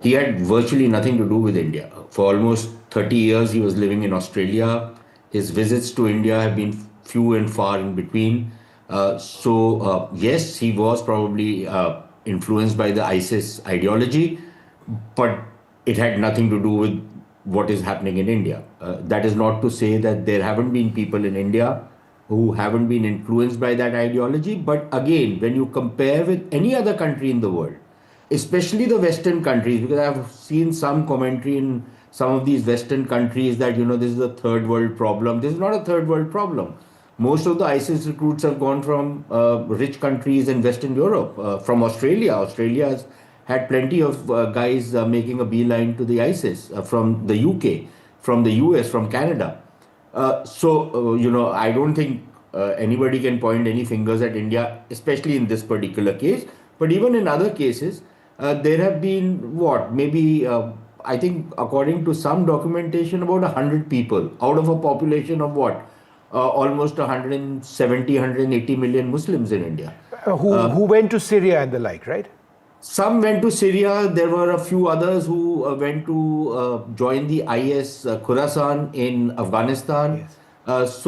He had virtually nothing to do with India. For almost 30 years, he was living in Australia. His visits to India have been few and far in between. Yes, he was probably influenced by the ISIS ideology, but it had nothing to do with what is happening in India. That is not to say that there haven't been people in India who haven't been influenced by that ideology. But again, when you compare with any other country in the world, especially the Western countries, because I've seen some commentary in some of these Western countries that, this is a third world problem. This is not a third world problem. Most of the ISIS recruits have gone from rich countries in Western Europe, from Australia. Australia has had plenty of guys making a beeline to the ISIS from the UK, from the US, from Canada. I don't think anybody can point any fingers at India, especially in this particular case. But even in other cases, there have been maybe I think according to some documentation, about 100 people out of a population of almost 170, 180 million Muslims in India. Who went to Syria and the like, right? Some went to Syria. There were a few others who went to join the IS Khorasan in Afghanistan. Yes.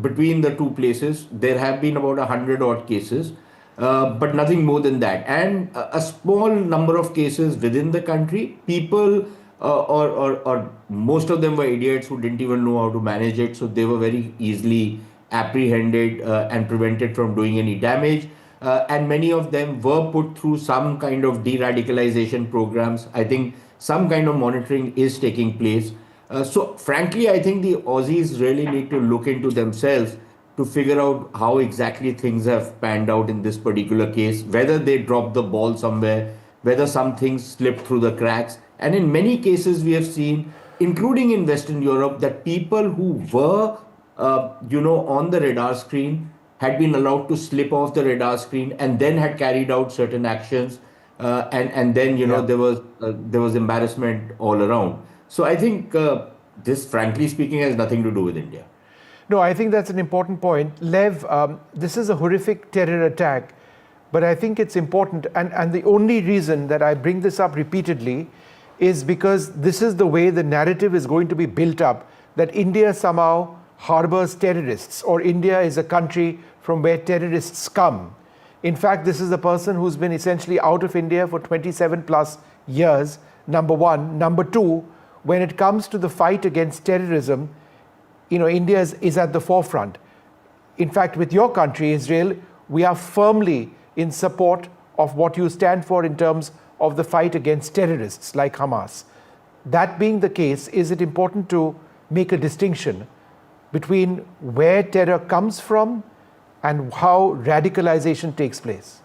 Between the two places, there have been about 100 odd cases, but nothing more than that. And a small number of cases within the country, people or most of them were idiots who didn't even know how to manage it. So they were very easily apprehended and prevented from doing any damage. And many of them were put through some kind of de-radicalization programs. I think some kind of monitoring is taking place. So frankly, I think the Aussies really need to look into themselves to figure out how exactly things have panned out in this particular case, whether they dropped the ball somewhere, whether some things slipped through the cracks. And in many cases, we have seen, including in Western Europe, that people who were, on the radar screen had been allowed to slip off the radar screen and then had carried out certain actions, and then there was embarrassment all around. So I think this, frankly speaking, has nothing to do with India. No, I think that's an important point. Lev, this is a horrific terror attack, but I think it's important, and the only reason that I bring this up repeatedly is because this is the way the narrative is going to be built up, that India somehow harbors terrorists, or India is a country from where terrorists come. In fact, this is a person who's been essentially out of India for 27 plus years, number one. Number two, when it comes to the fight against terrorism, India is at the forefront. In fact, with your country, Israel, we are firmly in support of what you stand for in terms of the fight against terrorists like Hamas. That being the case, is it important to make a distinction between where terror comes from and how radicalization takes place?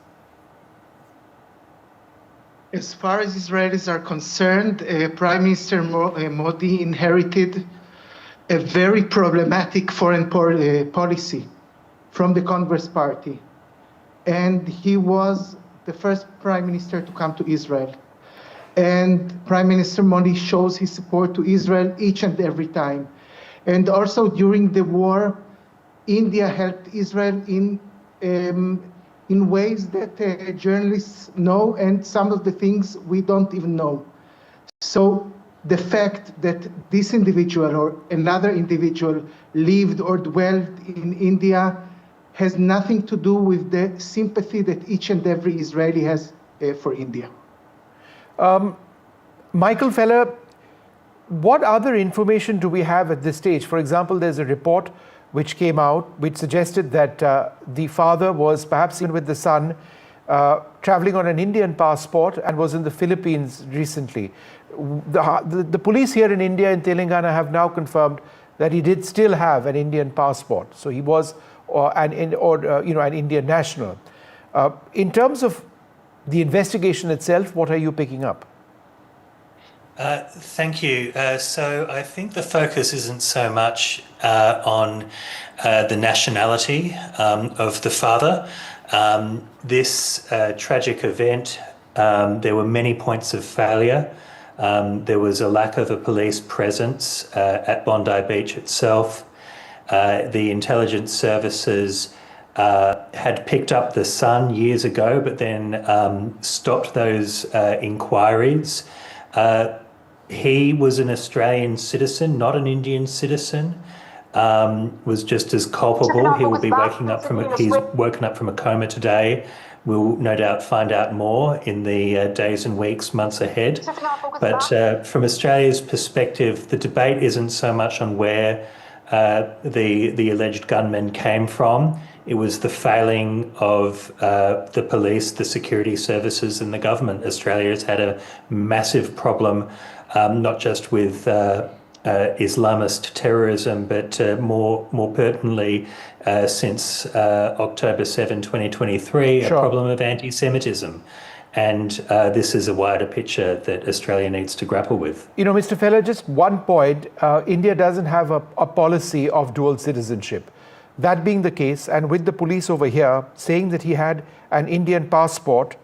As far as Israelis are concerned, Prime Minister Modi inherited a very problematic foreign policy from the Congress Party. And he was the first Prime Minister to come to Israel. And Prime Minister Modi shows his support to Israel each and every time. And also during the war, India helped Israel in ways that journalists know, and some of the things we don't even know. So the fact that this individual or another individual lived or dwelled in India has nothing to do with the sympathy that each and every Israeli has for India. Michael Feller, what other information do we have at this stage? For example, there's a report which came out which suggested that the father was perhaps seen with the son traveling on an Indian passport and was in the Philippines recently. The police here in India, in Telangana, have now confirmed that he did still have an Indian passport. So he was an Indian national. In terms of the investigation itself, what are you picking up? Thank you. So I think the focus isn't so much on the nationality of the father. This tragic event, there were many points of failure. There was a lack of a police presence at Bondi Beach itself. The intelligence services had picked up the son years ago, but then stopped those inquiries. He was an Australian citizen, not an Indian citizen. Was just as culpable. He will be he's woken up from a coma today. We'll no doubt find out more in the days and weeks, months ahead. But from Australia's perspective, the debate isn't so much on where the alleged gunmen came from. It was the failing of the police, the security services and the government. Australia has had a massive problem, not just with Islamist terrorism, but more pertinently since October 7, 2023, Sure. a problem of anti-Semitism. And this is a wider picture that Australia needs to grapple with. You know, Mr. Feller, just one point. India doesn't have a policy of dual citizenship. That being the case, and with the police over here saying that he had an Indian passport,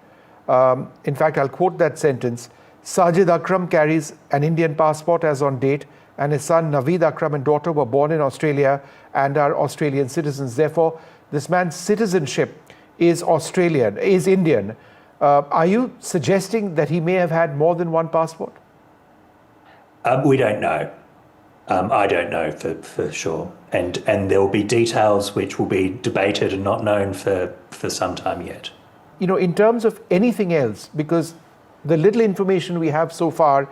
in fact, I'll quote that sentence, Sajid Akram carries an Indian passport as on date, and his son Naveed Akram and daughter were born in Australia and are Australian citizens. Therefore, this man's citizenship is Indian. Are you suggesting that he may have had more than one passport? We don't know. I don't know for sure. And there will be details which will be debated and not known for some time yet. You know, in terms of anything else, because the little information we have so far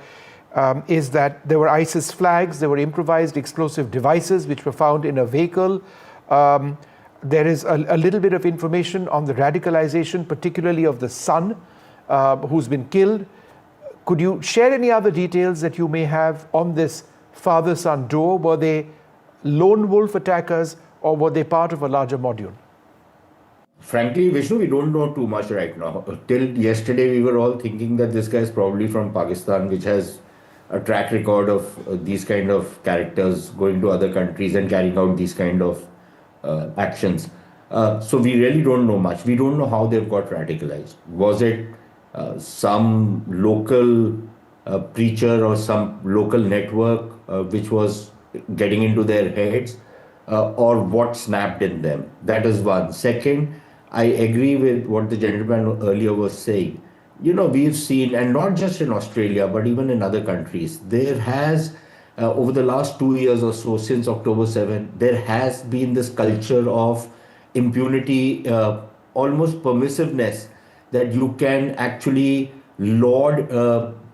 is that there were ISIS flags, there were improvised explosive devices which were found in a vehicle. There is a little bit of information on the radicalization, particularly of the son who's been killed. Could you share any other details that you may have on this father-son duo? Were they lone wolf attackers or were they part of a larger module? Frankly, Vishnu, we don't know too much right now. Till yesterday, we were all thinking that this guy is probably from Pakistan, which has a track record of these kind of characters going to other countries and carrying out these kind of actions. So we really don't know much. We don't know how they've got radicalized. Was it some local preacher or some local network which was getting into their heads, or what snapped in them? That is one. Second, I agree with what the gentleman earlier was saying. You know, we've seen, and not just in Australia, but even in other countries, there has, over the last 2 years or so, since October 7, there has been this culture of impunity, almost permissiveness, that you can actually laud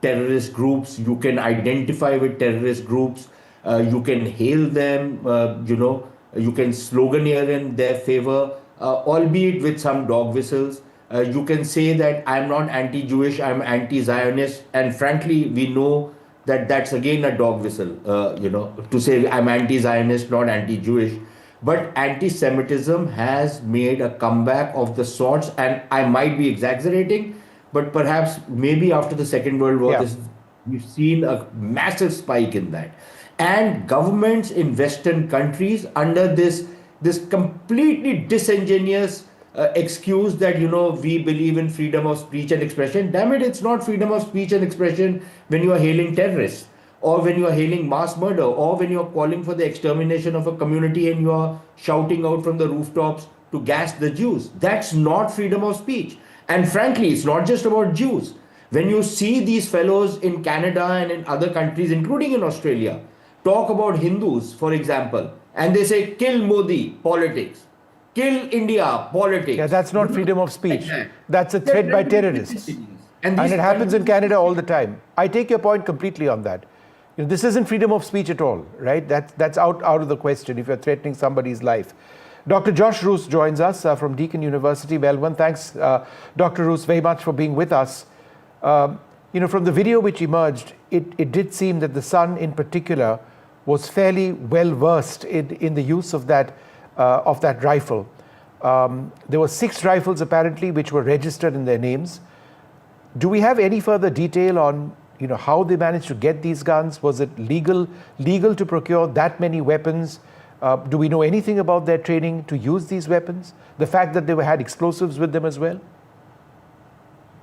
terrorist groups, you can identify with terrorist groups, you can hail them, you can sloganeer in their favor, albeit with some dog whistles. You can say that I'm not anti-Jewish, I'm anti-Zionist, and frankly, we know that that's again a dog whistle, to say I'm anti-Zionist, not anti-Jewish. But anti-Semitism has made a comeback of the sorts, and I might be exaggerating, but perhaps maybe after the Second World War, we've seen a massive spike in that. And governments in Western countries under this completely disingenuous excuse that, we believe in freedom of speech and expression. Damn it, it's not freedom of speech and expression when you are hailing terrorists, or when you are hailing mass murder, or when you are calling for the extermination of a community and you are shouting out from the rooftops to gas the Jews. That's not freedom of speech. And frankly, it's not just about Jews. When you see these fellows in Canada and in other countries, including in Australia, talk about Hindus, for example, and they say, kill Modi, politics. Kill India, politics. Yeah, that's not freedom of speech. That's a threat by terrorists. And it happens in Canada all the time. I take your point completely on that. This isn't freedom of speech at all, right? That's out of the question if you're threatening somebody's life. Dr. Josh Roos joins us from Deakin University, Melbourne. Thanks, Dr. Roos, very much for being with us. From the video which emerged, it did seem that the son in particular was fairly well versed in the use of that rifle. There were 6 rifles apparently which were registered in their names. Do we have any further detail on how they managed to get these guns? Was it legal to procure that many weapons? Do we know anything about their training to use these weapons? The fact that they had explosives with them as well?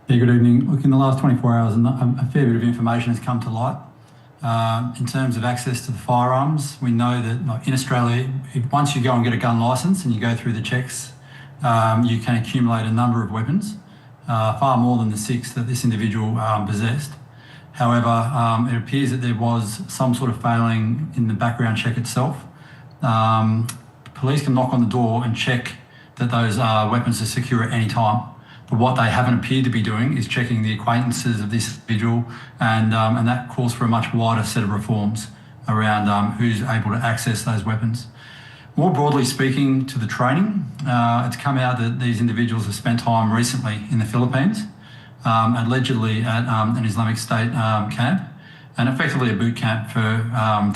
Yeah, good evening. Look, in the last 24 hours, a fair bit of information has come to light. In terms of access to the firearms, we know that in Australia, once you go and get a gun licence and you go through the checks you can accumulate a number of weapons, far more than the 6 that this individual possessed. However, it appears that there was some sort of failing in the background check itself. Police can knock on the door and check that those weapons are secure at any time. But what they haven't appeared to be doing is checking the acquaintances of this individual, and that calls for a much wider set of reforms around who's able to access those weapons. More broadly speaking to the training, it's come out that these individuals have spent time recently in the Philippines, allegedly at an Islamic State camp, and effectively a boot camp for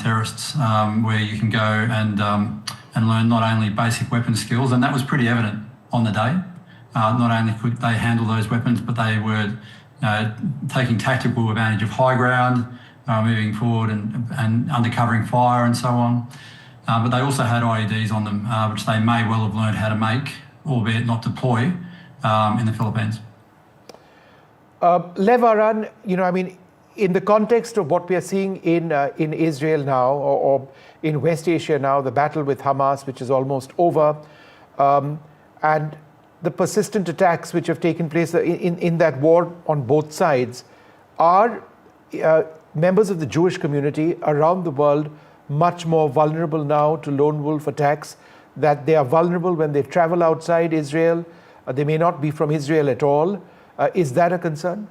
terrorists, where you can go and learn not only basic weapon skills, and that was pretty evident on the day. Not only could they handle those weapons, but they were taking tactical advantage of high ground, moving forward and undercovering fire and so on. But they also had IEDs on them, which they may well have learned how to make, albeit not deploy, in the Philippines. Lev Aran, in the context of what we are seeing in Israel now, or in West Asia now, the battle with Hamas, which is almost over, and the persistent attacks which have taken place in that war on both sides, are members of the Jewish community around the world much more vulnerable now to lone wolf attacks, that they are vulnerable when they travel outside Israel? They may not be from Israel at all. Is that a concern?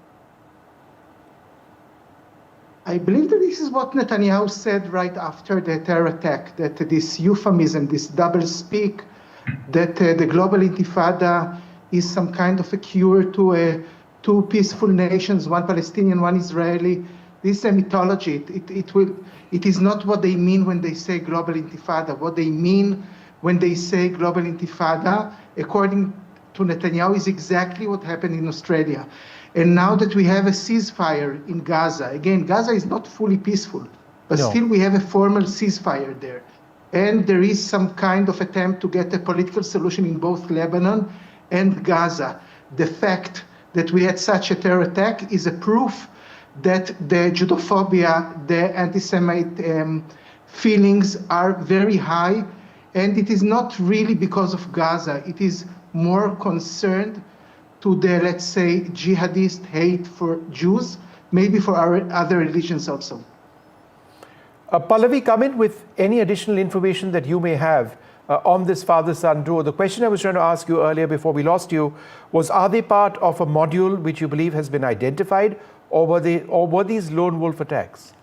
I believe that this is what Netanyahu said right after the terror attack, that this euphemism, this double speak, that the global intifada is some kind of a cure to 2 peaceful nations, one Palestinian, one Israeli. This is a mythology. It is not what they mean when they say global intifada. What they mean when they say global intifada, according to Netanyahu, is exactly what happened in Australia. And now that we have a ceasefire in Gaza, again, Gaza is not fully peaceful, but still we have a formal ceasefire there. And there is some kind of attempt to get a political solution in both Lebanon and Gaza. The fact that we had such a terror attack is a proof that the Judophobia, the anti-Semite feelings are very high. And it is not really because of Gaza. It is more concerned to the, let's say, jihadist hate for Jews, maybe for our other religions also. Pallavi, come in with any additional information that you may have on this father-son duo. The question I was trying to ask you earlier before we lost you was, are they part of a module which you believe has been identified, or were these lone wolf attacks?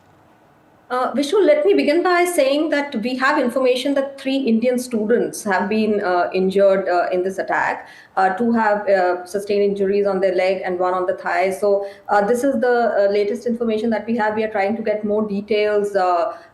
Vishnu, let me begin by saying that we have information that 3 Indian students have been injured in this attack. 2 have sustained injuries on their leg and 1 on the thigh. So this is the latest information that we have. We are trying to get more details,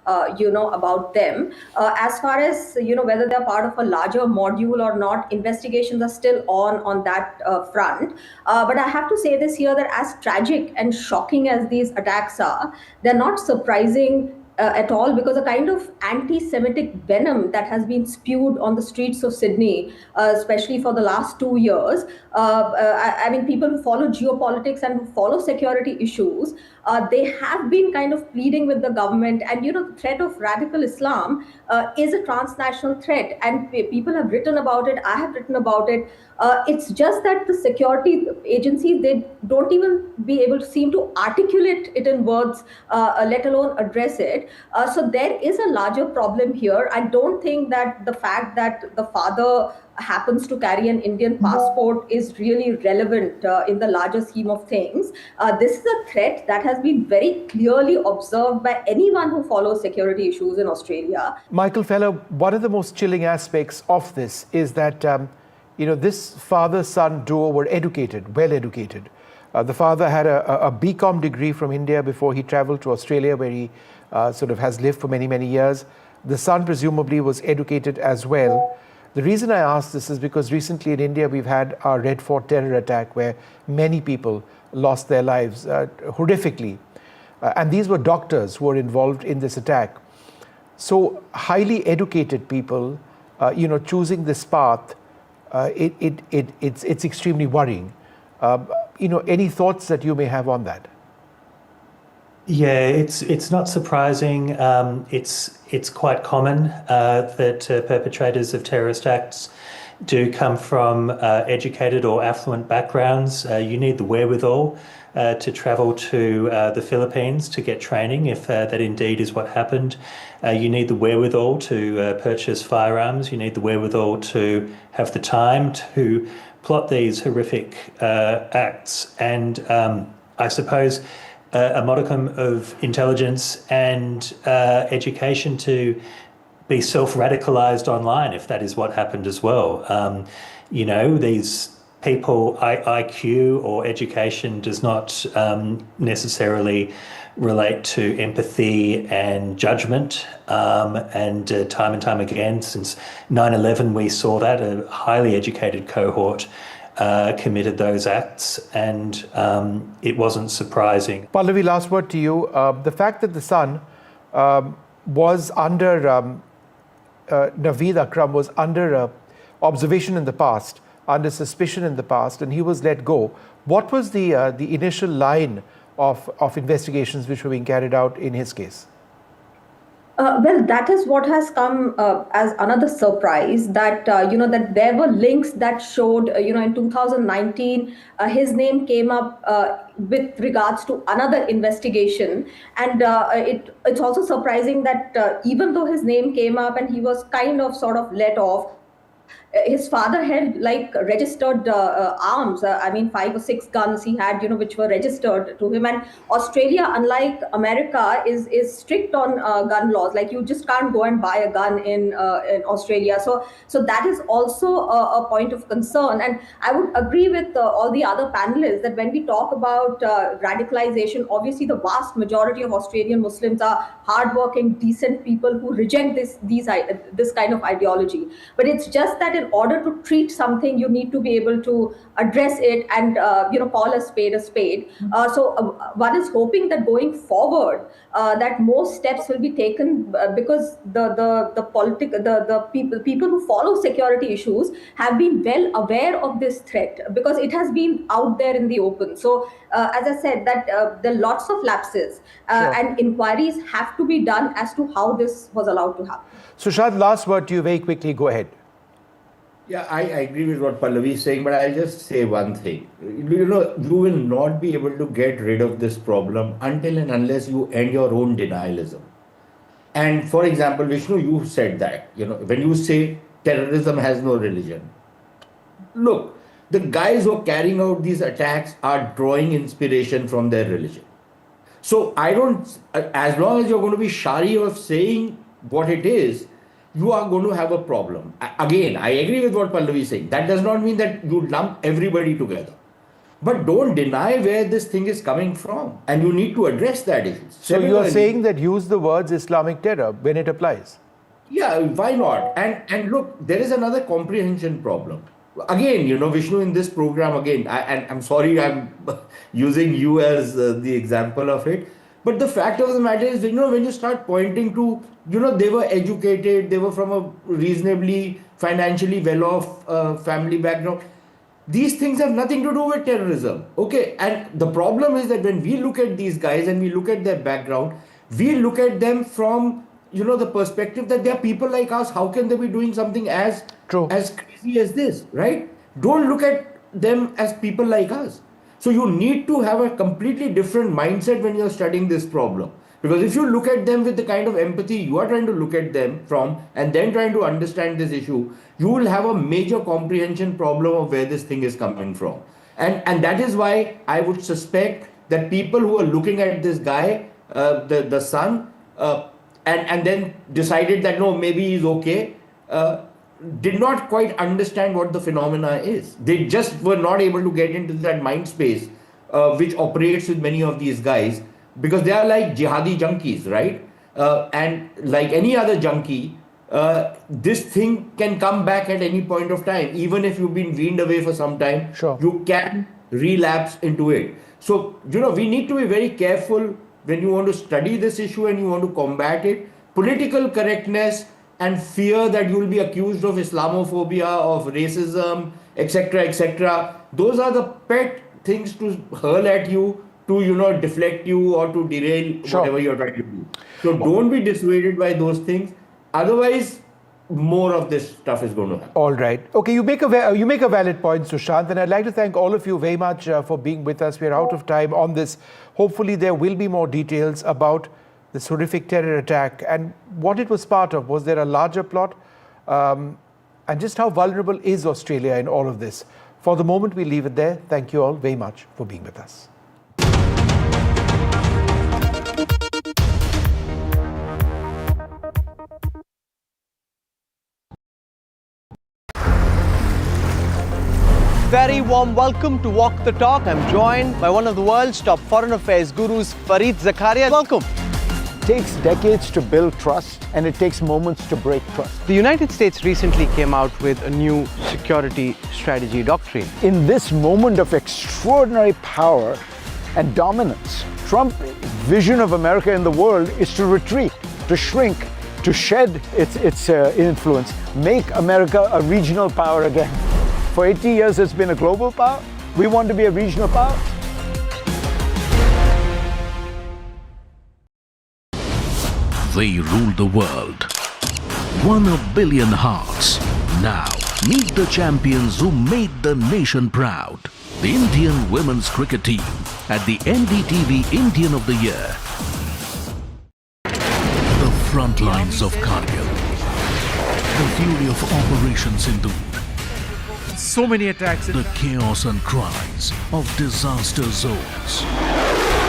about them. As far as, whether they're part of a larger module or not, investigations are still on that front. But I have to say this here, that as tragic and shocking as these attacks are, they're not surprising at all, because a kind of anti-Semitic venom that has been spewed on the streets of Sydney, especially for the last 2 years. People who follow geopolitics and who follow security issues, they have been kind of pleading with the government. And, the threat of radical Islam is a transnational threat. And people have written about it. I have written about it. It's just that the security agencies, they don't even be able to seem to articulate it in words, let alone address it. So there is a larger problem here. I don't think that the fact that the father happens to carry an Indian passport is really relevant in the larger scheme of things. This is a threat that has been very clearly observed by anyone who follows security issues in Australia. Michael Feller, one of the most chilling aspects of this is that this father-son duo were educated, well educated. The father had a BCom degree from India before he traveled to Australia, where he has lived for many, many years. The son presumably was educated as well. The reason I ask this is because recently in India we've had our Red Fort terror attack, where many people lost their lives horrifically. And these were doctors who were involved in this attack. So highly educated people, choosing this path, it's extremely worrying. Any thoughts that you may have on that? Yeah, it's not surprising. It's quite common that perpetrators of terrorist acts do come from educated or affluent backgrounds. You need the wherewithal to travel to the Philippines to get training, if that indeed is what happened. You need the wherewithal to purchase firearms. You need the wherewithal to have the time to plot these horrific acts. And I suppose a modicum of intelligence and education to be self-radicalized online, if that is what happened as well. These people, IQ or education does not necessarily relate to empathy and judgment. And time again, since 9/11, we saw that a highly educated cohort committed those acts, and it wasn't surprising. Pallavi, last word to you. The fact that the son was under Naveed Akram was under observation in the past, under suspicion in the past, and he was let go. What was the initial line of investigations which were being carried out in his case? Well, that is what has come as another surprise, that that there were links that showed in 2019 his name came up with regards to another investigation, and it's also surprising that even though his name came up and he was kind of sort of let off, his father had registered arms. 5 or 6 guns he had, which were registered to him. And Australia, unlike America, is strict on gun laws. Like, you just can't go and buy a gun in Australia. So that is also a point of concern. And I would agree with all the other panelists that when we talk about radicalization, obviously the vast majority of Australian Muslims are hardworking, decent people who reject this kind of ideology. But it's just that in order to treat something, you need to be able to address it and call a spade a spade. So one is hoping that going forward, that more steps will be taken because the people who follow security issues have been well aware of this threat because it has been out there in the open. So as I said, that there are lots of lapses and inquiries have to be done as to how this was allowed to happen. Sushant, last word to you very quickly. Go ahead. Yeah, I agree with what Pallavi is saying, but I'll just say one thing. You will not be able to get rid of this problem until and unless you end your own denialism. And for example, Vishnu, you said that, when you say terrorism has no religion. Look, the guys who are carrying out these attacks are drawing inspiration from their religion. So as long as you're going to be shy of saying what it is, you are going to have a problem. Again, I agree with what Pallavi is saying. That does not mean that you lump everybody together. But don't deny where this thing is coming from. And you need to address that issue. So you are saying that use the words Islamic terror when it applies? Yeah, why not? And look, there is another comprehension problem. Again, Vishnu, in this program, and I'm sorry I'm using you as the example of it. But the fact of the matter is, when you start pointing to, they were educated, they were from a reasonably financially well-off family background. These things have nothing to do with terrorism. Okay. And the problem is that when we look at these guys and we look at their background, we look at them from, the perspective that they are people like us. How can they be doing something as crazy as this, right? Don't look at them as people like us. So you need to have a completely different mindset when you're studying this problem. Because if you look at them with the kind of empathy you are trying to look at them from and then trying to understand this issue, you will have a major comprehension problem of where this thing is coming from. And that is why I would suspect that people who are looking at this guy, the son, and then decided that no, maybe he's okay, did not quite understand what the phenomena is. They just were not able to get into that mind space which operates with many of these guys, because they are like jihadi junkies, right? And like any other junkie, this thing can come back at any point of time. Even if you've been weaned away for some time, you can relapse into it. So, we need to be very careful when you want to study this issue and you want to combat it. Political correctness and fear that you will be accused of Islamophobia, of racism, etc., those are the pet things to hurl at you, to deflect you or to derail whatever you're trying to do. So don't be dissuaded by those things. Otherwise, more of this stuff is going to happen. All right. Okay, you make a valid point, Sushant, and I'd like to thank all of you very much for being with us. We're out of time on this. Hopefully there will be more details about this horrific terror attack and what it was part of. Was there a larger plot? And just how vulnerable is Australia in all of this? For the moment, we leave it there. Thank you all very much for being with us. Very warm welcome to Walk the Talk. I'm joined by one of the world's top foreign affairs gurus, Fareed Zakaria. Welcome. It takes decades to build trust, and it takes moments to break trust. The United States recently came out with a new security strategy doctrine. In this moment of extraordinary power and dominance, Trump's vision of America in the world is to retreat, to shrink, to shed its influence, make America a regional power again. For 80 years, it's been a global power. We want to be a regional power. They rule the world. Won a billion hearts. Now, meet the champions who made the nation proud. The Indian women's cricket team at the NDTV Indian of the Year. The front lines of Kargil. The fury of Operation Sindhu. So many attacks. The chaos and cries of disaster zones.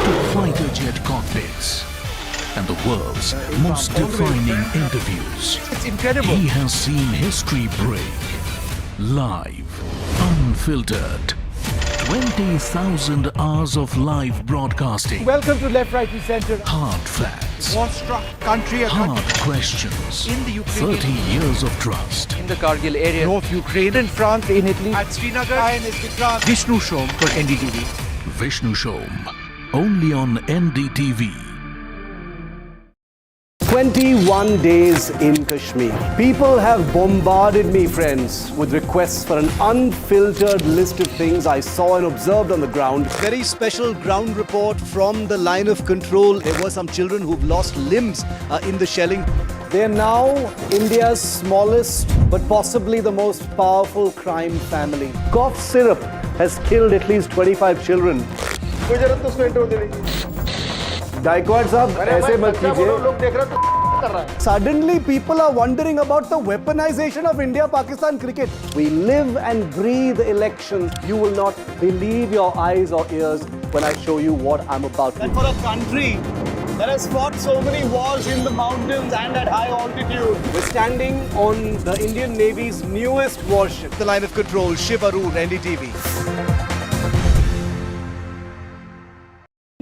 To fighter jet cockpits. And the world's most defining interviews. It's incredible. He has seen history break. Live, unfiltered. 20,000 hours of live broadcasting. Welcome to Left, Right and Centre. Hard facts. War-struck country. Hard questions. In the Ukraine. 30 years of trust. In the Kargil area. North Ukraine. In France. In Italy. At Srinagar. Vishnu Shom for NDTV. Vishnu Shom. Only on NDTV. 21 days in Kashmir. People have bombarded me, friends, with requests for an unfiltered list of things I saw and observed on the ground. Very special ground report from the line of control. There were some children who've lost limbs in the shelling. They're now India's smallest, but possibly the most powerful crime family. Cough syrup has killed at least 25 children. Gaikwad sahab, aise mat kijiye. Suddenly people are wondering about the weaponization of India-Pakistan cricket. We live and breathe elections. You will not believe your eyes or ears when I show you what I'm about to do. And for a country that has fought so many wars in the mountains and at high altitude, we're standing on the Indian Navy's newest warship, the line of control, Shiv Arur, NDTV.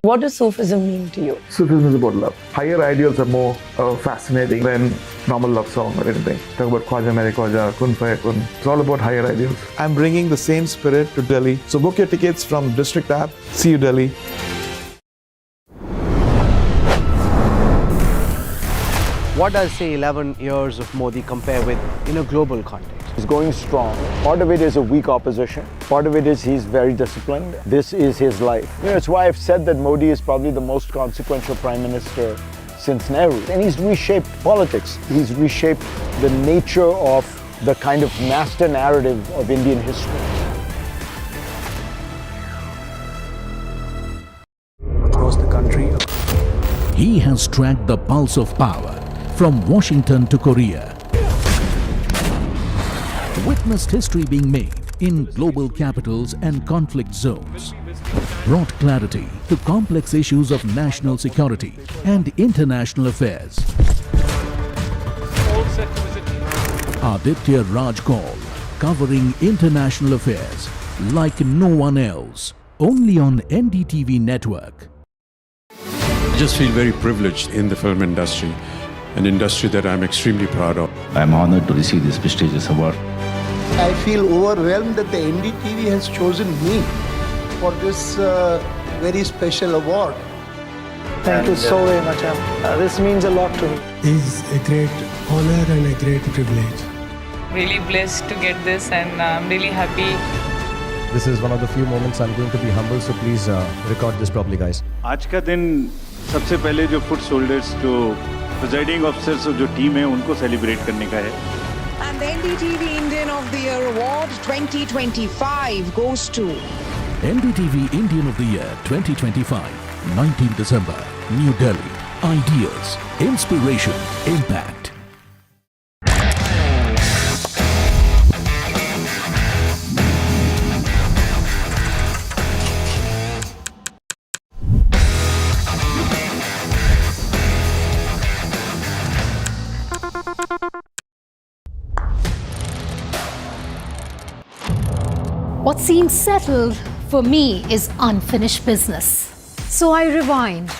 What does Sufism mean to you? Sufism is about love. Higher ideals are more fascinating than normal love song or anything. Talk about Khwaja Mere Khwaja, Kun Faya Kun. It's all about higher ideals. I'm bringing the same spirit to Delhi. So book your tickets from District app. See you, Delhi. What does, say, 11 years of Modi compare with in a global context? He's going strong. Part of it is a weak opposition. Part of it is he's very disciplined. This is his life. It's why I've said that Modi is probably the most consequential prime minister since Nehru. And he's reshaped politics. He's reshaped the nature of the kind of master narrative of Indian history. Across the country. He has tracked the pulse of power from Washington to Korea. Witnessed history being made in global capitals and conflict zones. Brought clarity to complex issues of national security and international affairs. Aditya Raj Kaul, covering international affairs like no one else. Only on NDTV network. I just feel very privileged in the film industry, an industry that I'm extremely proud of. I'm honored to receive this prestigious award. I feel overwhelmed that the NDTV has chosen me for this very special award. Thank you so very much. This means a lot to me. It's a great honor and a great privilege. Really blessed to get this, and I'm really happy. This is one of the few moments I'm going to be humble, so please record this properly, guys. आज का दिन सबसे पहले जो foot soldiers, जो presiding officers और जो team है उनको सेलिब्रेट करने का है. And the NDTV Indian of the Year Award 2025 goes to NDTV Indian of the Year 2025, 19 December, New Delhi. Ideas, inspiration, impact. What seems settled for me is unfinished business. So I rewind,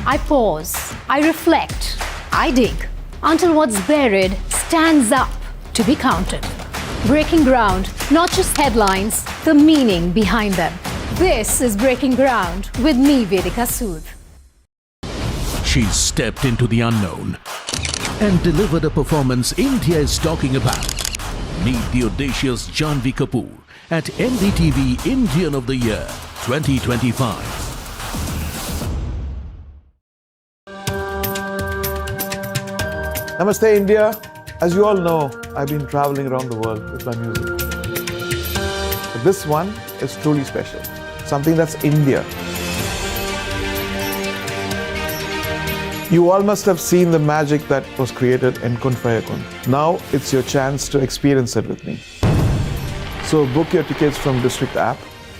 I pause, I reflect, I dig until what's buried stands up to be counted. Breaking ground, not just headlines, the meaning behind them. This is Breaking Ground with me, Vedika Sood. She stepped into the unknown and delivered a performance India is talking about. Meet the audacious Janhvi Kapoor at NDTV Indian of the Year 2025. Namaste, India. As you all know, I've been traveling around the world with my music. But this one is truly special. Something that's India. You all must have seen the magic that was created in Kun Fayakun. Now it's your chance to experience it with me. So book your tickets from District app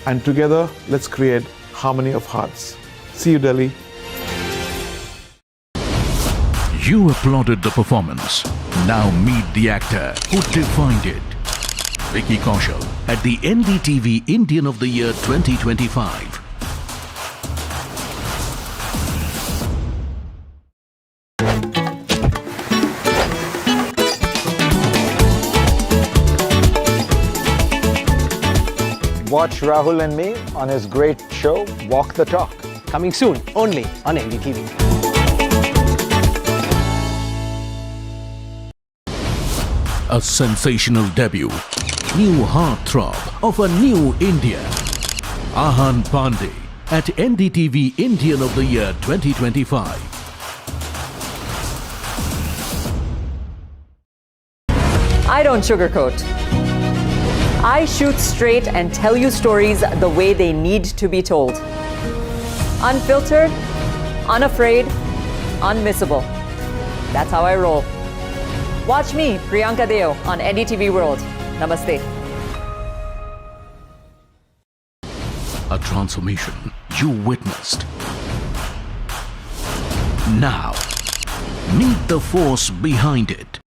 and together let's create harmony of hearts. See you, Delhi. You applauded the performance. Now meet the actor who defined it. Vicky Kaushal at the NDTV Indian of the Year 2025. Watch Rahul and me on his great show, Walk the Talk. Coming soon, only on NDTV. A sensational debut. New heartthrob of a new India. Ahan Pandey at NDTV Indian of the Year 2025. I don't sugarcoat. I shoot straight and tell you stories the way they need to be told. Unfiltered, unafraid, unmissable. That's how I roll. Watch me, Priyanka Deo, on NDTV World. Namaste. A transformation you witnessed. Now, meet the force behind it.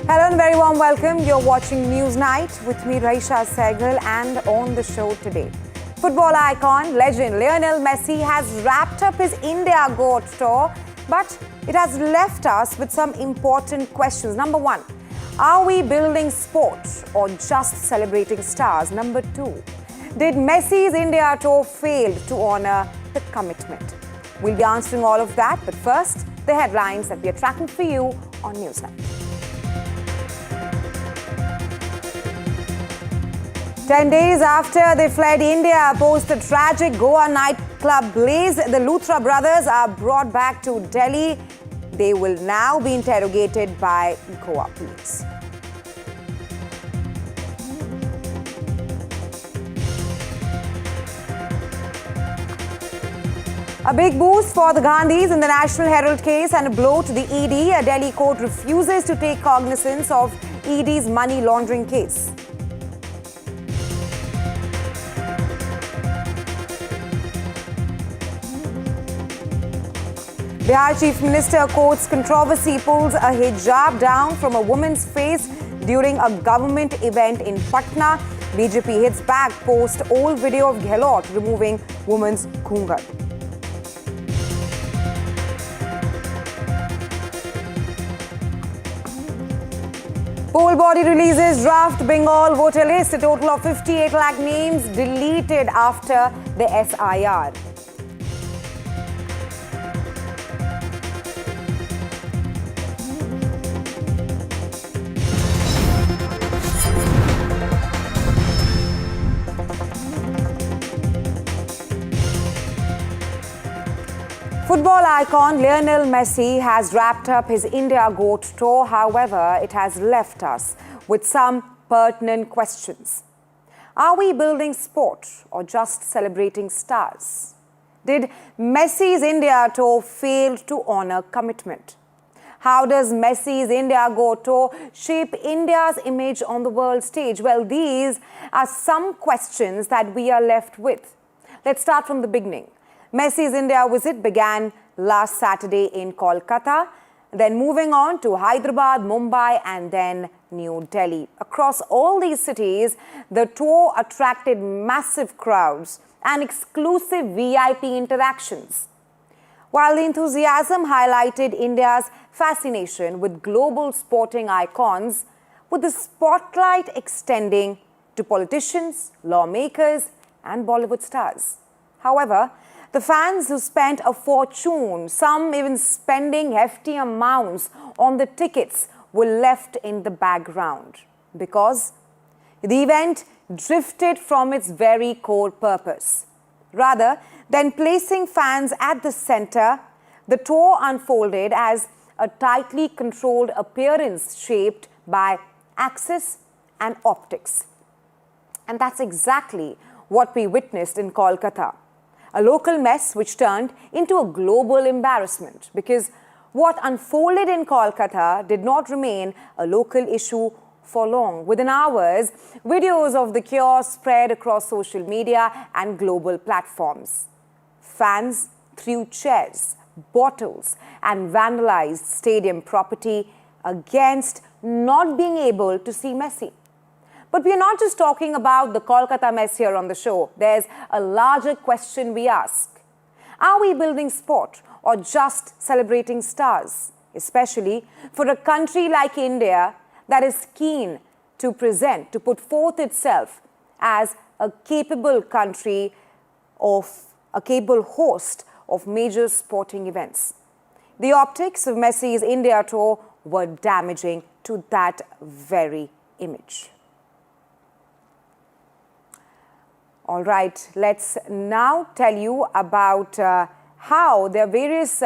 Hello and very warm welcome. You're watching News Night with me, Raisha Sehgal, and on the show today, football icon, legend Lionel Messi has wrapped up his India GOAT tour, but it has left us with some important questions. Number one, are we building sport or just celebrating stars? Number two, did Messi's India tour fail to honor the commitment? We'll be answering all of that, but first, the headlines that we are tracking for you on Newsnight. 10 days after they fled India post the tragic Goa nightclub blaze, the Luthra brothers are brought back to Delhi. They will now be interrogated by Goa police. A big boost for the Gandhis in the National Herald case and a blow to the ED. A Delhi court refuses to take cognizance of ED's money laundering case. Bihar Chief Minister quotes controversy, pulls a hijab down from a woman's face during a government event in Patna. BJP hits back post old video of Gehlot removing woman's ghungat. Poll body releases draft Bengal voter list. A total of 58 lakh names deleted after the SIR. Football icon Lionel Messi has wrapped up his India GOAT tour. However, it has left us with some pertinent questions. Are we building sport or just celebrating stars? Did Messi's India tour fail to honor commitment? How does Messi's India GOAT tour shape India's image on the world stage? Well, these are some questions that we are left with. Let's start from the beginning. Messi's India visit began last Saturday in Kolkata, then moving on to Hyderabad, Mumbai, and then New Delhi. Across all these cities, the tour attracted massive crowds and exclusive VIP interactions. While the enthusiasm highlighted India's fascination with global sporting icons, with the spotlight extending to politicians, lawmakers, and Bollywood stars. However, the fans who spent a fortune, some even spending hefty amounts on the tickets, were left in the background because the event drifted from its very core purpose. Rather than placing fans at the center, the tour unfolded as a tightly controlled appearance shaped by access and optics. And that's exactly what we witnessed in Kolkata. A local mess which turned into a global embarrassment, because what unfolded in Kolkata did not remain a local issue for long. Within hours, videos of the chaos spread across social media and global platforms. Fans threw chairs, bottles, and vandalized stadium property against not being able to see Messi. But we are not just talking about the Kolkata mess here on the show. There's a larger question we ask. Are we building sport or just celebrating stars? Especially for a country like India that is keen to put forth itself as a capable country a capable host of major sporting events. The optics of Messi's India tour were damaging to that very image. All right, let's now tell you about how there are various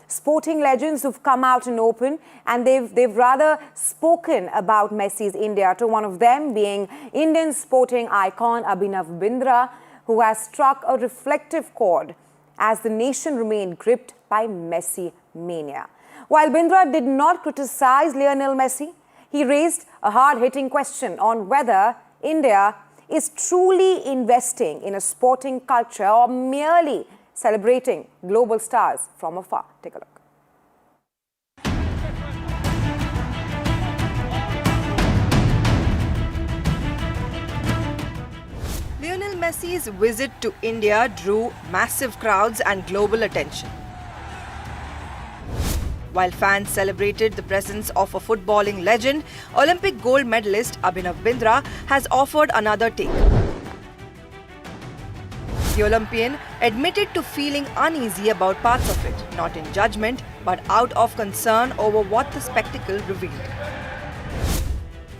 sporting legends who've come out in open, and they've rather spoken about Messi's India tour. One of them being Indian sporting icon Abhinav Bindra, who has struck a reflective chord as the nation remained gripped by Messi mania. While Bindra did not criticize Lionel Messi, he raised a hard-hitting question on whether India is truly investing in a sporting culture or merely celebrating global stars from afar. Take a look. Lionel Messi's visit to India drew massive crowds and global attention. While fans celebrated the presence of a footballing legend, Olympic gold medalist Abhinav Bindra has offered another take. The Olympian admitted to feeling uneasy about parts of it, not in judgment, but out of concern over what the spectacle revealed.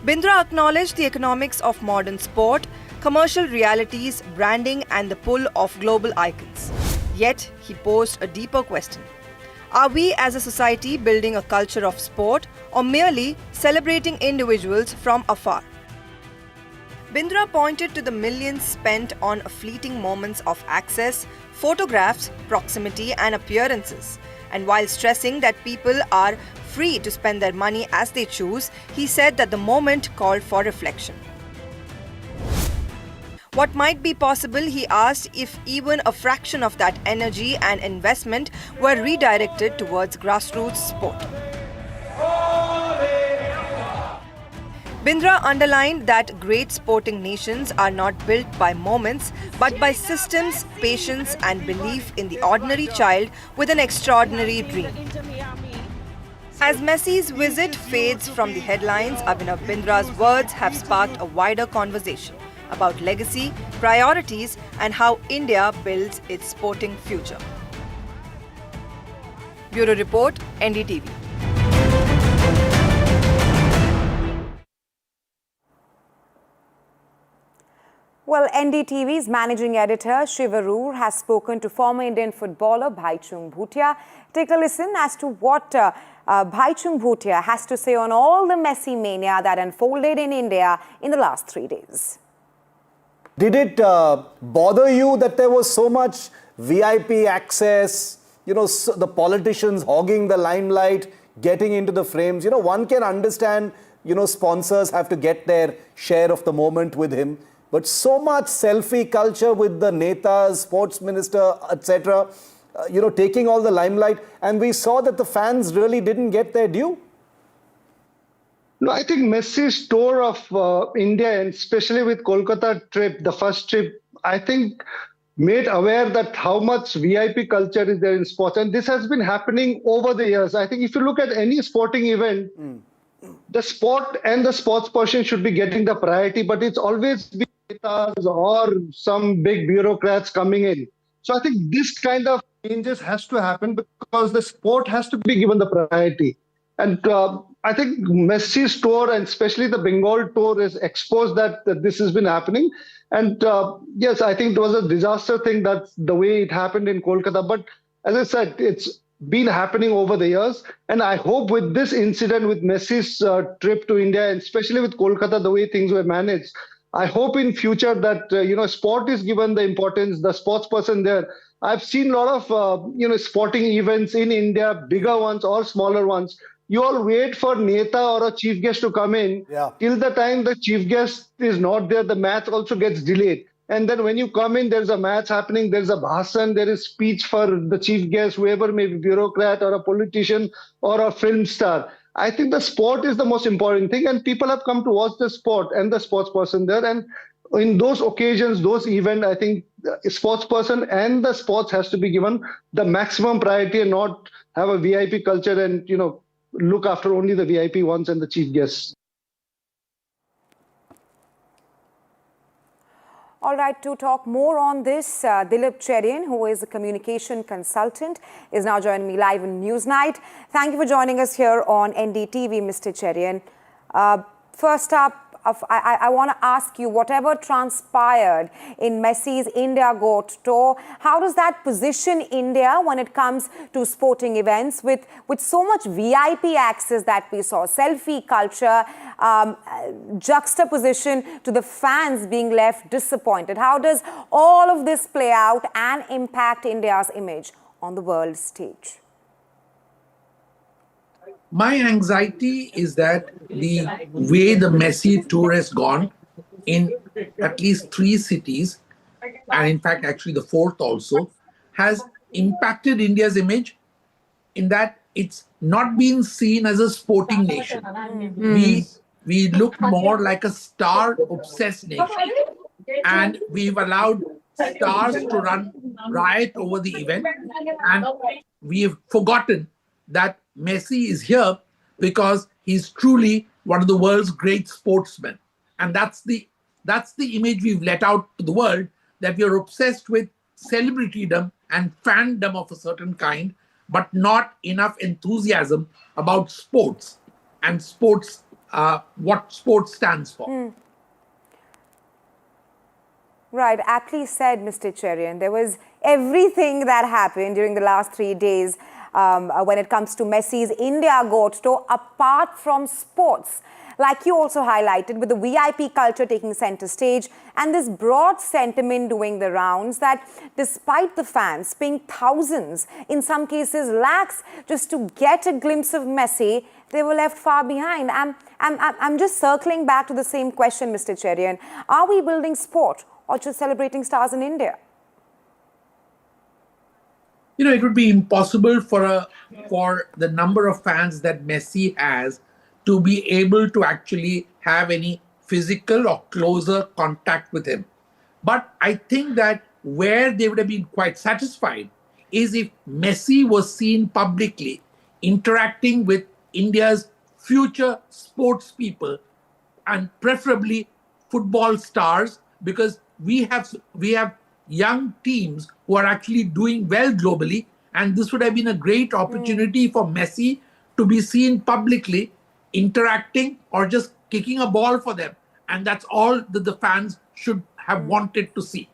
Bindra acknowledged the economics of modern sport, commercial realities, branding, and the pull of global icons. Yet, he posed a deeper question. Are we as a society building a culture of sport or merely celebrating individuals from afar? Bindra pointed to the millions spent on fleeting moments of access, photographs, proximity, and appearances. And while stressing that people are free to spend their money as they choose, he said that the moment called for reflection. What might be possible, he asked, if even a fraction of that energy and investment were redirected towards grassroots sport. Bindra underlined that great sporting nations are not built by moments, but by systems, patience, and belief in the ordinary child with an extraordinary dream. As Messi's visit fades from the headlines, Abhinav Bindra's words have sparked a wider conversation about legacy, priorities, and how India builds its sporting future. Bureau Report, NDTV. Well, NDTV's managing editor Shiv Arur has spoken to former Indian footballer Bhaichung Bhutia. Take a listen as to what Bhaichung Bhutia has to say on all the Messi mania that unfolded in India in the last 3 days. Did it bother you that there was so much VIP access, the politicians hogging the limelight, getting into the frames? One can understand, sponsors have to get their share of the moment with him. But so much selfie culture with the netas, sports minister, etc., taking all the limelight. And we saw that the fans really didn't get their due. No, I think Messi's tour of India, and especially with Kolkata trip, the first trip, I think made aware that how much VIP culture is there in sports. And this has been happening over the years. I think if you look at any sporting event, the sport and the sports person should be getting the priority, but it's always been or some big bureaucrats coming in. So I think this kind of changes has to happen because the sport has to be given the priority. And I think Messi's tour and especially the Bengal tour has exposed that this has been happening. And yes, I think it was a disaster thing that's the way it happened in Kolkata. But as I said, it's been happening over the years. And I hope with this incident, with Messi's trip to India, and especially with Kolkata, the way things were managed, I hope in future that, sport is given the importance, the sports person there. I've seen a lot of, sporting events in India, bigger ones or smaller ones. You all wait for Neta or a chief guest to come in. Yeah. Till the time the chief guest is not there, the match also gets delayed. And then when you come in, there's a match happening, there's a bhasan, there is speech for the chief guest, whoever may be bureaucrat or a politician or a film star. I think the sport is the most important thing, and people have come to watch the sport and the sports person there. And in those occasions, those events, I think the sports person and the sports has to be given the maximum priority and not have a VIP culture and, look after only the VIP ones and the chief guests. All right, to talk more on this, Dilip Cherian, who is a communication consultant, is now joining me live in Newsnight. Thank you for joining us here on NDTV, Mr. Cherian. First up, I want to ask you, whatever transpired in Messi's India Goat Tour, how does that position India when it comes to sporting events with so much VIP access that we saw, selfie culture, juxtaposition to the fans being left disappointed? How does all of this play out and impact India's image on the world stage? My anxiety is that the way the Messi tour has gone in at least 3 cities, and in fact actually the 4th also, has impacted India's image in that it's not been seen as a sporting nation. We look more like a star-obsessed nation, and we've allowed stars to run riot over the event, and we've forgotten that Messi is here because he's truly one of the world's great sportsmen. And that's the image we've let out to the world, that we are obsessed with celebritydom and fandom of a certain kind, but not enough enthusiasm about sports and sports, what sports stands for. Right, aptly said, Mr. Cherian. There was everything that happened during the last 3 days when it comes to Messi's India Goat Tour, apart from sports. Like you also highlighted, with the VIP culture taking center stage and this broad sentiment doing the rounds that despite the fans paying thousands, in some cases lakhs, just to get a glimpse of Messi, they were left far behind. I'm just circling back to the same question, Mr. Cherian. Are we building sport or just celebrating stars in India? It would be impossible for the number of fans that Messi has to be able to actually have any physical or closer contact with him. But I think that where they would have been quite satisfied is if Messi was seen publicly interacting with India's future sports people and preferably football stars, because we have young teams who are actually doing well globally, and this would have been a great opportunity for Messi to be seen publicly interacting or just kicking a ball for them. And that's all that the fans should have wanted to see.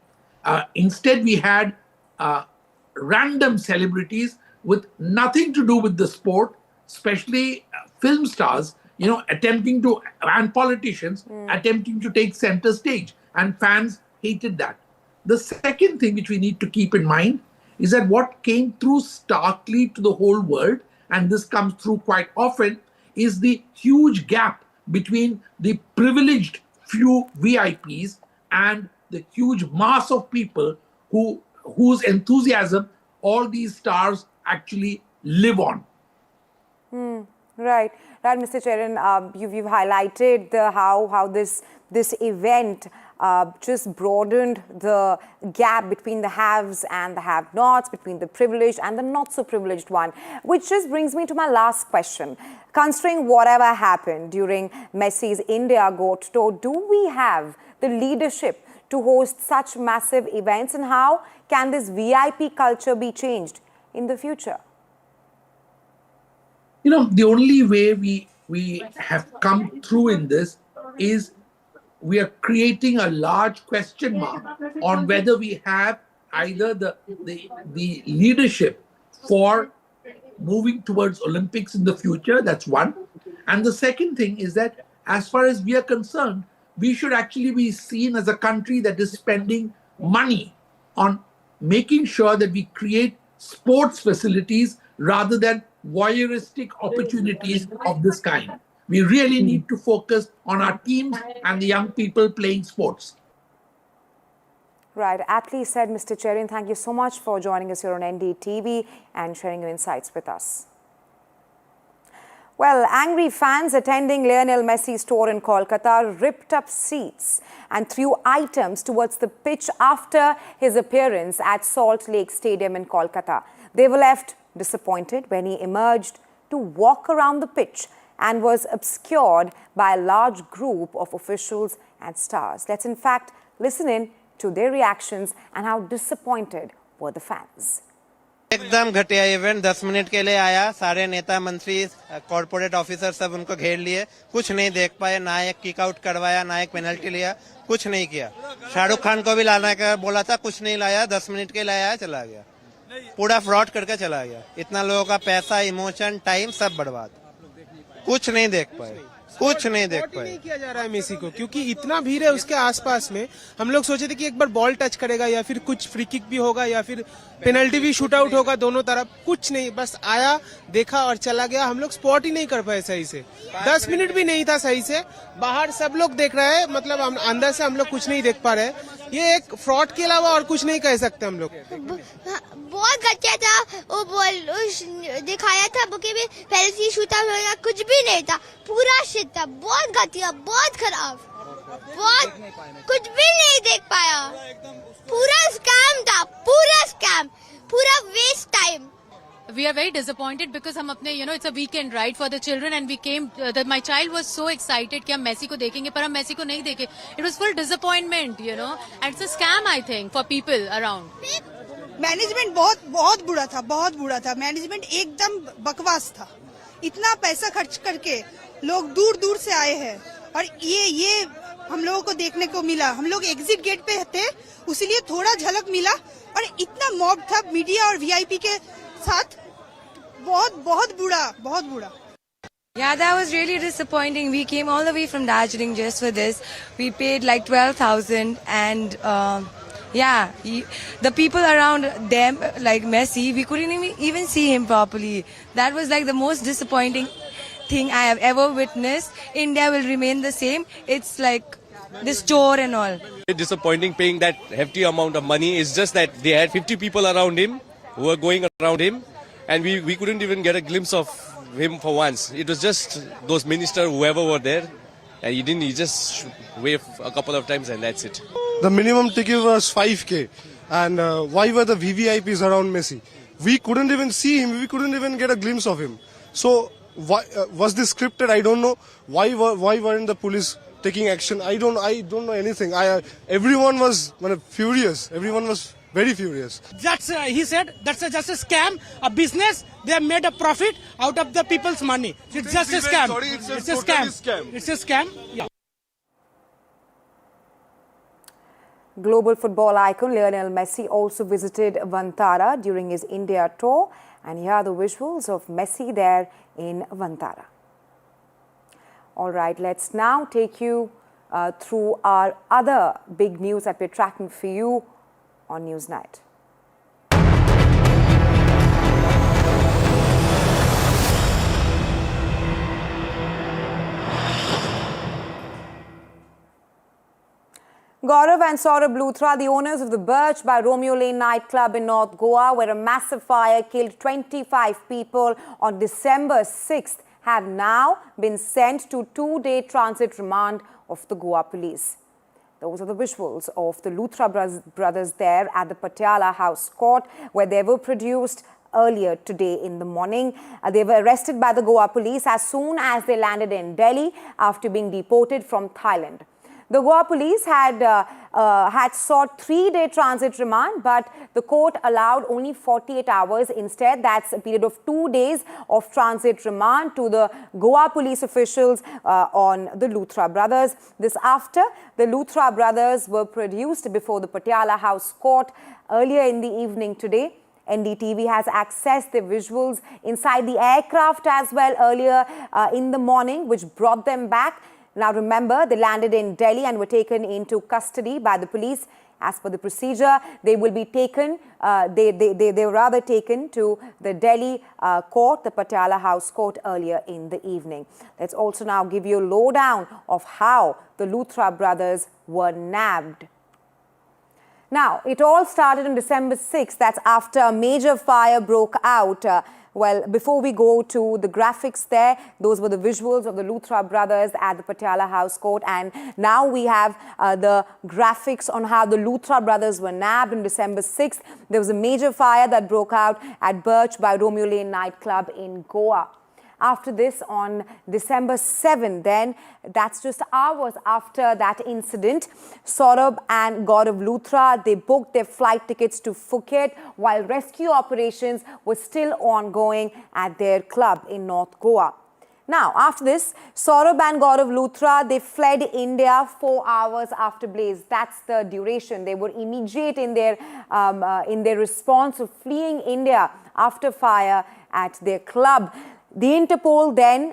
Instead, we had random celebrities with nothing to do with the sport, especially film stars, attempting to, and politicians attempting to take center stage, and fans hated that. The second thing which we need to keep in mind is that what came through starkly to the whole world, and this comes through quite often, is the huge gap between the privileged few VIPs and the huge mass of people whose enthusiasm all these stars actually live on. Right, Mr. Charan, you've highlighted how this event just broadened the gap between the haves and the have-nots, between the privileged and the not-so-privileged one, which just brings me to my last question. Considering whatever happened during Messi's India Goat Tour, do we have the leadership to host such massive events, and how can this VIP culture be changed in the future? The only way we have come through in this is we are creating a large question mark on whether we have either the leadership for moving towards Olympics in the future. That's one. And the second thing is that as far as we are concerned, we should actually be seen as a country that is spending money on making sure that we create sports facilities rather than voyeuristic opportunities of this kind. We really need to focus on our teams and the young people playing sports. Right, aptly said, Mr. Charan. Thank you so much for joining us here on NDTV and sharing your insights with us. Well, angry fans attending Lionel Messi's tour in Kolkata ripped up seats and threw items towards the pitch after his appearance at Salt Lake Stadium in Kolkata. They were left disappointed when he emerged to walk around the pitch and was obscured by a large group of officials and stars. Let's in fact listen in to their reactions and how disappointed were the fans. एकदम घटिया event 10 minute के लिए आया, सारे नेता मंत्री corporate officer सब उनको घेर लिए, कुछ नहीं देख पाए, ना एक किक आउट करवाया, ना एक पेनल्टी लिया, कुछ नहीं किया। शाहरुख खान को भी लाना का बोला था, कुछ नहीं लाया, 10 मिनट के लिए आया, चला गया, पूरा फ्रॉड करके चला गया। इतना लोगों का पैसा, इमोशन, टाइम सब बर्बाद, कुछ नहीं देख पाए, कुछ नहीं देख पाए। नहीं किया जा रहा है मेसी को, क्योंकि इतना भीड़ है उसके आसपास में। हम लोग सोचे थे कि एक बार बॉल टच करेगा या फिर कुछ फ्री किक भी होगा या फिर पेनल्टी भी शूट आउट होगा दोनों तरफ, कुछ नहीं, बस आया, देखा और चला गया। हम लोग स्पॉट ही नहीं कर पाए सही से, 10 मिनट भी नहीं था सही से। बाहर सब लोग देख रहे हैं, मतलब अंदर से हम लोग कुछ नहीं देख पा रहे। ये एक फ्रॉड के अलावा और कुछ नहीं कह सकते हम लोग। बहुत घटिया था, वो बॉल दिखाया था बुके में, पहले से शूट आउट होगा, कुछ भी नहीं था, पूरा शिट था, बहुत घटिया, बहुत खराब, बहुत कुछ भी नहीं देख पाया, पूरा स्कैम था, पूरा स्कैम, पूरा waste time. We are very disappointed because हम अपने it's a weekend right for the children and we came that my child was so excited कि हम मेसी को देखेंगे, पर हम मेसी को नहीं देखे। It was full disappointment, and it's a scam I think for people around. Management बहुत बुरा था, बहुत बुरा था। मैनेजमेंट एकदम बकवास था। इतना पैसा खर्च करके लोग दूर दूर से आए हैं और ये हम लोगों को देखने को मिला। हम लोग एग्जिट गेट पे थे, उसीलिए थोड़ा झलक मिला, और इतना मॉब था मीडिया और वीआईपी के साथ, बहुत बुरा। Yeah, that was really disappointing. We came all the way from Darjeeling just for this. We paid like 12,000 and the people around them, like Messi, we couldn't even see him properly. That was like the most disappointing thing I have ever witnessed. India will remain the same. It's like this tour and all. It's disappointing paying that hefty amount of money. It's just that they had 50 people around him who were going around him, and we couldn't even get a glimpse of him for once. It was just those ministers, whoever were there, and he just waved a couple of times and that's it. The minimum ticket was 5K, and why were the VVIPs around Messi? We couldn't even see him, we couldn't even get a glimpse of him. So why was this scripted? I don't know. Why weren't the police taking action? I don't know anything. Everyone was furious. Everyone was very furious. That's he said that's just a scam, a business. They have made a profit out of the people's money. It's just a scam. It's a scam. It's a scam. Yeah. Global football icon Lionel Messi also visited Vantara during his India tour, and here are the visuals of Messi there in Vantara. All right, let's now take you through our other big news that we're tracking for you on Newsnight. Gaurav and Saurabh Luthra, the owners of the Birch by Romeo Lane nightclub in North Goa, where a massive fire killed 25 people on December 6th, have now been sent to 2-day transit remand of the Goa police. Those are the visuals of the Luthra brothers there at the Patiala House Court, where they were produced earlier today in the morning. They were arrested by the Goa police as soon as they landed in Delhi after being deported from Thailand. The Goa police had sought 3-day transit remand, but the court allowed only 48 hours instead. That's a period of 2 days of transit remand to the Goa police officials on the Luthra brothers. This after the Luthra brothers were produced before the Patiala House Court earlier in the evening today. NDTV has accessed the visuals inside the aircraft as well earlier in the morning, which brought them back. Now remember, they landed in Delhi and were taken into custody by the police. As per the procedure, they will be taken, they were rather taken to the Delhi court, the Patiala House Court earlier in the evening. Let's also now give you a lowdown of how the Luthra brothers were nabbed. Now, it all started on December 6th. That's after a major fire broke out. Well, before we go to the graphics there, those were the visuals of the Luthra brothers at the Patiala House Court. And now we have the graphics on how the Luthra brothers were nabbed on December 6th. There was a major fire that broke out at Birch by Romeo Lane nightclub in Goa. After this, on December 7th, then, that's just hours after that incident, Saurabh and Gaurav Luthra, they booked their flight tickets to Phuket while rescue operations were still ongoing at their club in North Goa. Now, after this, Saurabh and Gaurav Luthra, they fled India 4 hours after blaze. That's the duration. They were immediate in their response of fleeing India after fire at their club. The Interpol then,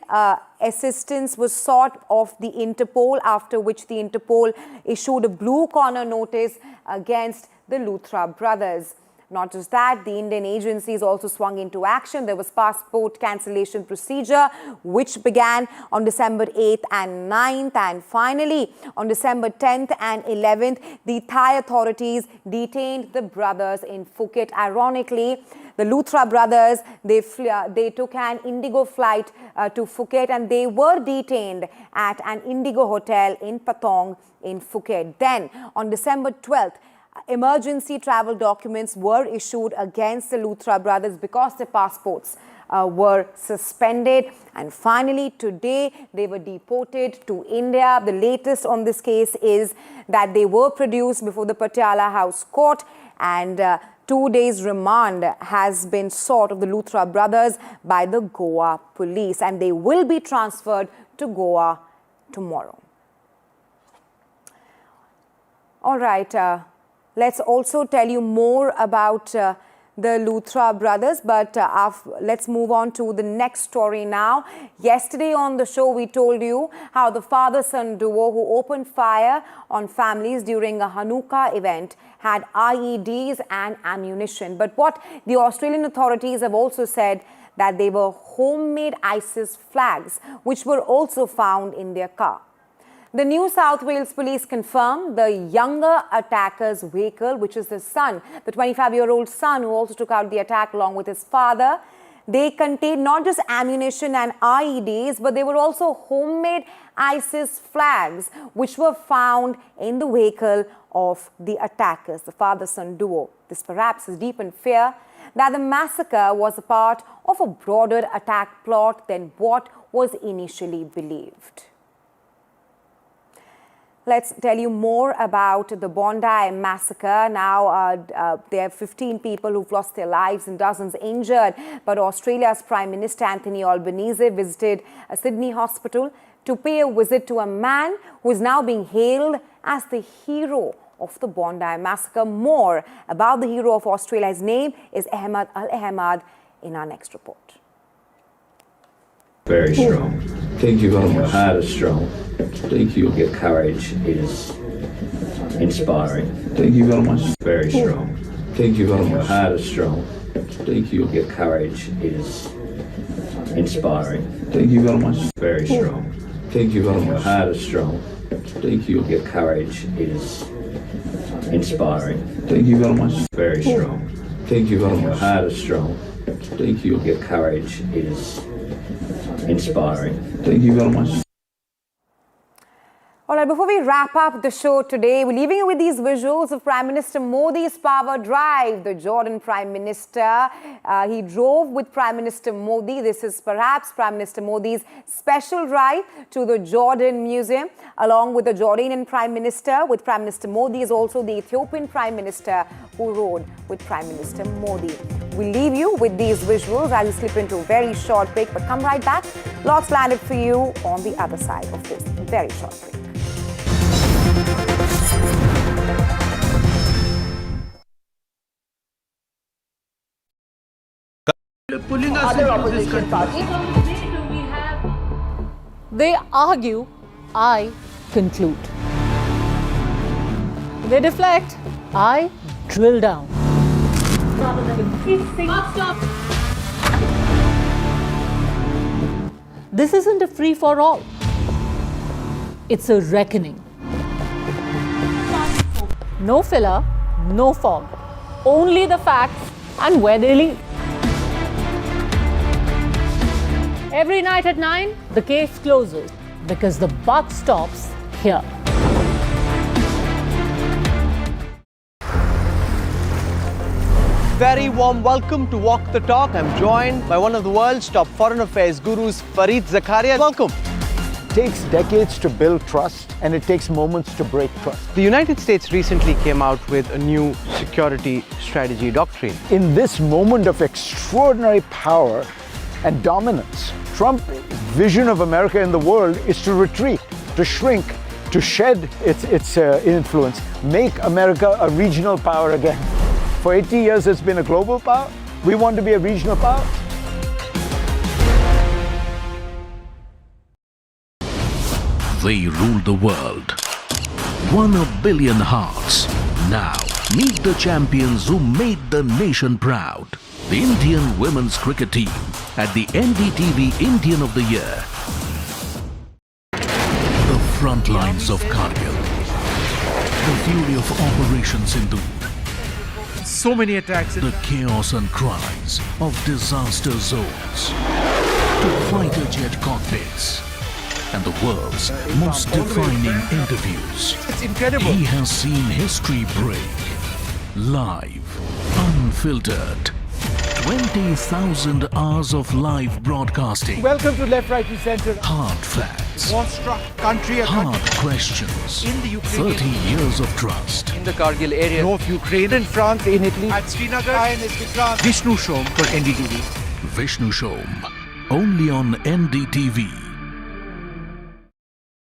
assistance was sought of the Interpol, after which the Interpol issued a blue corner notice against the Luthra brothers. Not just that, the Indian agencies also swung into action. There was passport cancellation procedure, which began on December 8th and 9th. And finally, on December 10th and 11th, the Thai authorities detained the brothers in Phuket. Ironically, the Luthra brothers, they took an Indigo flight to Phuket, and they were detained at an Indigo hotel in Patong in Phuket. Then, on December 12th, emergency travel documents were issued against the Luthra brothers because their passports were suspended. And finally, today, they were deported to India. The latest on this case is that they were produced before the Patiala House Court, and 2 days remand has been sought of the Luthra brothers by the Goa police, and they will be transferred to Goa tomorrow. All right, let's also tell you more about the Luthra brothers, but let's move on to the next story now. Yesterday on the show, we told you how the father-son duo who opened fire on families during a Hanukkah event had IEDs and ammunition. But what the Australian authorities have also said that they were homemade ISIS flags, which were also found in their car. The New South Wales police confirmed the younger attacker's vehicle, which is his son, the 25-year-old son who also took out the attack along with his father. They contained not just ammunition and IEDs, but they were also homemade ISIS flags, which were found in the vehicle of the attackers, the father-son duo. This perhaps has deepened fear that the massacre was a part of a broader attack plot than what was initially believed. Let's tell you more about the Bondi massacre. Now, there are 15 people who've lost their lives and dozens injured. But Australia's Prime Minister Anthony Albanese visited a Sydney hospital to pay a visit to a man who is now being hailed as the hero of the Bondi massacre. More about the hero of Australia. His name is Ahmad Al-Ahmad in our next report. Very strong. Think you've got my heart is strong. Think you'll get courage is inspiring. Think you've got my very strong. Think you've got my heart is strong. Think you'll get courage is inspiring. Think you've got my very strong. Think you've got my heart is strong. Think you'll get courage is inspiring. Think you've got my very strong. Think you've got my heart is strong. Think you'll get courage is inspiring. Thank you very much. All right, before we wrap up the show today, we're leaving you with these visuals of Prime Minister Modi's power drive. The Jordan Prime Minister, he drove with Prime Minister Modi. This is perhaps Prime Minister Modi's special drive to the Jordan Museum. Along with the Jordanian Prime Minister, with Prime Minister Modi is also the Ethiopian Prime Minister who rode with Prime Minister Modi. We leave you with these visuals as we slip into a very short break, but come right back. Lots landed for you on the other side of this very short break. Pulling us into this country. They argue, I conclude. They deflect, I drill down. This isn't a free-for-all. It's a reckoning. No filler, no fog. Only the facts and where they lead. Every night at 9, the case closes because the buck stops here. Very warm welcome to Walk the Talk. I'm joined by one of the world's top foreign affairs gurus, Fareed Zakaria. Welcome. It takes decades to build trust, and it takes moments to break trust. The United States recently came out with a new security strategy doctrine. In this moment of extraordinary power and dominance, Trump's vision of America in the world is to retreat, to shrink, to shed its influence, make America a regional power again. For 80 years, it's been a global power. We want to be a regional power. They ruled the world. Won 1 billion hearts. Now, meet the champions who made the nation proud. The Indian women's cricket team at the NDTV Indian of the Year. The front lines of Kargil. The fury of Operation Sindhu. So many attacks. The chaos and cries of disaster zones. To fighter jet cockpits. And the world's most defining interviews. It's incredible. He has seen history break. Live, unfiltered. 20,000 hours of live broadcasting. Welcome to Left, Right and Centre. Hard facts. War-struck country. Hard questions. In the Ukraine. 30 years of trust. In the Kargil area. North Ukraine. In France. In Italy. At Srinagar. Vishnu Shom for NDTV. Vishnu Shom. Only on NDTV.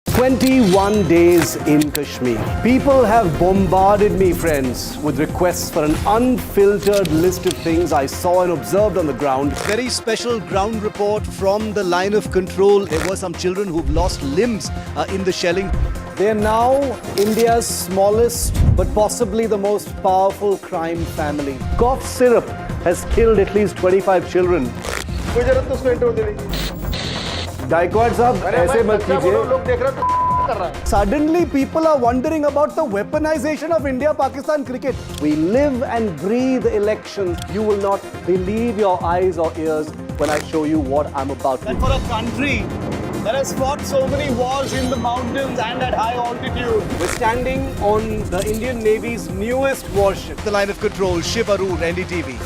21 days in Kashmir. People have bombarded me, friends, with requests for an unfiltered list of things I saw and observed on the ground. Very special ground report from the line of control. There were some children who've lost limbs in the shelling. They are now India's smallest, but possibly the most powerful crime family. Cough syrup has killed at least 25 children. Gaikwad sahab, aise mat kijiye. Suddenly people are wondering about the weaponization of India-Pakistan cricket. We live and breathe elections. You will not believe your eyes or ears when I show you what I'm about to do. For a country that has fought so many wars in the mountains and at high altitude, we're standing on the Indian Navy's newest warship, the line of control, Shiv Arur, NDTV.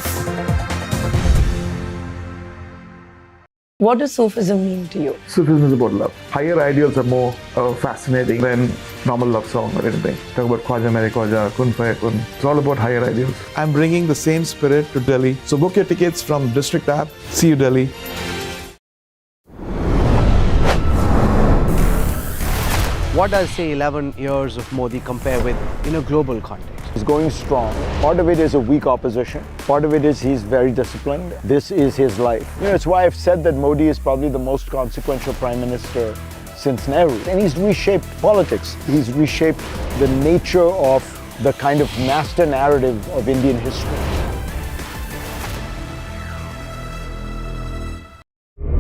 What does Sufism mean to you? Sufism is about love. Higher ideals are more fascinating than normal love song or anything. Talk about Khwaja Mere Khwaja, Kun Faya Kun. It's all about higher ideals. I'm bringing the same spirit to Delhi. So book your tickets from District app. See you, Delhi. What does, say, 11 years of Modi compare with in a global context? He's going strong. Part of it is a weak opposition. Part of it is he's very disciplined. This is his life. It's why I've said that Modi is probably the most consequential prime minister since Nehru. And he's reshaped politics. He's reshaped the nature of the kind of master narrative of Indian history.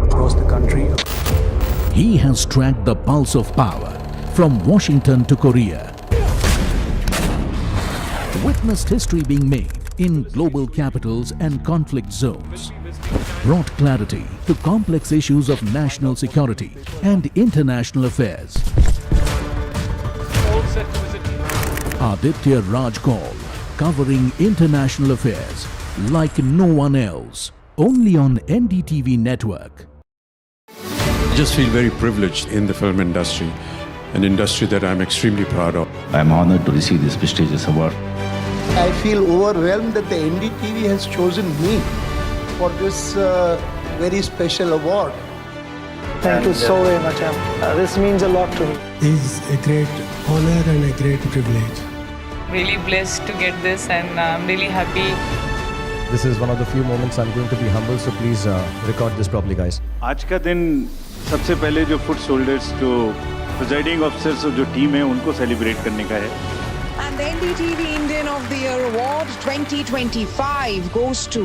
Across the country. He has tracked the pulse of power from Washington to Korea. Witnessed history being made in global capitals and conflict zones. Brought clarity to complex issues of national security and international affairs. Aditya Raj Kaul, covering international affairs like no one else. Only on NDTV network. I just feel very privileged in the film industry, an industry that I'm extremely proud of. I'm honored to receive this prestigious award. I feel overwhelmed that the NDTV has chosen me for this very special award. Thank you so very much. This means a lot to me. It's a great honor and a great privilege. Really blessed to get this, and I'm really happy. This is one of the few moments I'm going to be humble, so please record this properly, guys. आज का दिन सबसे पहले जो foot soldiers जो presiding officers जो team है उनको सेलिब्रेट करने का है. And the NDTV Indian of the Year Award 2025 goes to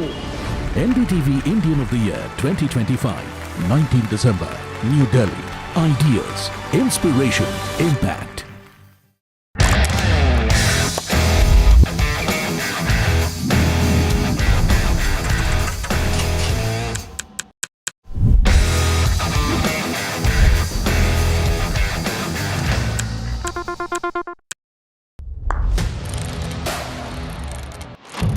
NDTV Indian of the Year 2025, 19 December, New Delhi. Ideas, inspiration, impact.